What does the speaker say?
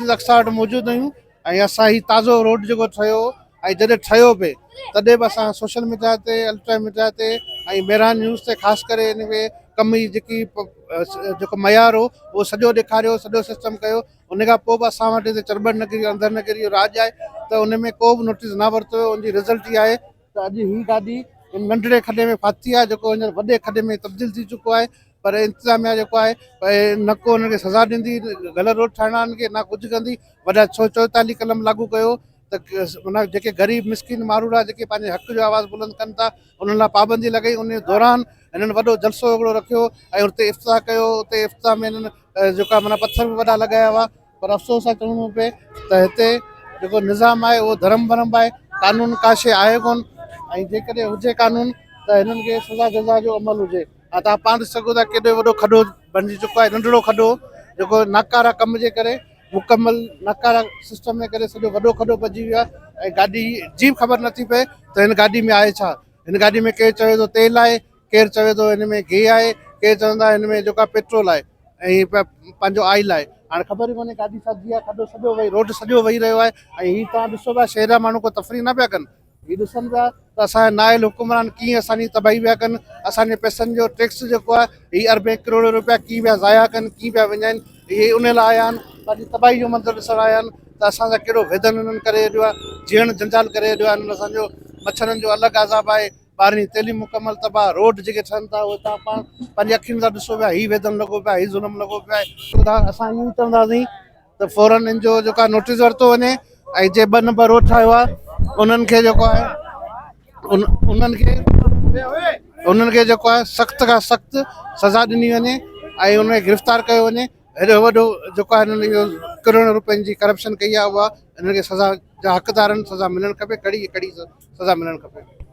Notice असां वटि मौजूदु हुयूं ऐं असां ही ताज़ो रोड जेको ठहियो ऐं जॾहिं ठहियो पे तॾहिं बि असां सोशल मीडिया ते अल्ट्रा मीडिया ते ऐं मेरान न्यूज़ ते ख़ासि करे इन में कम जी जेको मयार हो उहो सॼो ॾेखारियो, सॼो सिस्टम कयो। उन खां पोइ बि असां वटि हिते चरबन नगरी अंदर नगरी जो राज आहे त उन में को बि नोटिस न वरितो हुयो। उनजी रिज़ल्ट इहा आहे त अॼु ही गाॾी नंढड़े खॾे में फाथी आहे जेको हींअर वॾे खॾे में तब्दील थी चुको आहे। पर इंतिज़ामिया जेको आहे न को हुनखे सज़ा ॾींदी, ग़लति रोड ठाहिण वारनि खे न कुझु कंदी। वॾा 144 कलम लागू कयो त माना जेके ग़रीब मिसकिन माण्हू आहे जेके पंहिंजे हक़ जो आवाज़ बुलंद कनि था उन्हनि लाइ पाबंदी लॻई। उन दौरान हिननि वॾो जलसो हिकिड़ो रखियो ऐं हुते इफ़्ताह कयो। हुते इफ़्ताह में हिननि जेका माना पथर बि वॾा लॻाया हुआ। पर अफ़सोस आहे चवणो पए त हिते जेको निज़ाम आहे उहो धर्म भरम आहे, कानून का शइ आहे कोन। ऐं जेकॾहिं हुजे कानून त हिननि खे सज़ा जज़ा जो अमल हुजे। हा तव्हां पाण ॾिसी सघो था केॾो वॾो खॾो बणिजी चुको आहे, नंढिड़ो खॾो जेको नाकारा कम जे करे मुकमल नाकारा सिस्टम जे करे सॼो वॾो खॾो पइजी वियो आहे। ऐं गाॾी जी बि ख़बर नथी पए त हिन गाॾी में आहे छा। हिन गाॾी में केरु चवे थो तेल आहे, केरु चवे थो हिन में गिह आहे, केरु चवंदा हिन में जेका पेट्रोल आहे ऐं पंहिंजो ऑइल आहे। हाणे ख़बर ई कोन्हे गाॾी छा जी आहे, खॾो सॼो वही रोड सॼो वही रहियो आहे। ऐं हीअ तव्हां ॾिसो पिया शहर जा माण्हू को तफ़री न पिया कनि, हीअ ॾिसनि पिया त असांजा नायल हुकुमरान कीअं असांजी तबाही पिया कनि। असांजे पैसनि जो टैक्स जेको आहे हीअ अरबे करोड़ रुपया कीअं पिया ज़ाया कनि, कीअं पिया विञाइनि। इहे उन लाइ आया आहिनि, पंहिंजी तबाही जो मंज़रु ॾिसणु आया आहिनि त असांजा कहिड़ो वेदन हिननि करे हेॾो आहे, जीअण जंजाल करे हेॾो आहे। हिननि असांजो मच्छरनि जो अलॻि अज़ाब आहे, ॿारहीं तइलीम मुकमल तबाह, रोड जेके ठहनि था उहे तव्हां पाण पंहिंजी अखियुनि सां ॾिसो पिया। हीअ वेदन लॻो पिया, हीअ ज़ुल्म लॻो पिया आहे। असां ईअं ई चवंदासीं त फौरन हिन जो जेका नोटिस वरितो वञे ऐं जे 2 नंबर रोड ठाहियो आहे उन्हनि खे जेको आहे उन्हनि खे जेको आहे सख़्त खां सख़्तु सज़ा ॾिनी वञे ऐं उनखे गिरफ़्तार कयो वञे। हेॾो वॾो जेको आहे हिननि इहो करोड़ रुपयनि जी करप्शन कई आहे उहा हिननि खे सज़ा जा हक़दार आहिनि, सज़ा मिलणु खपे, कड़ी कड़ी सज़ा मिलणु खपे।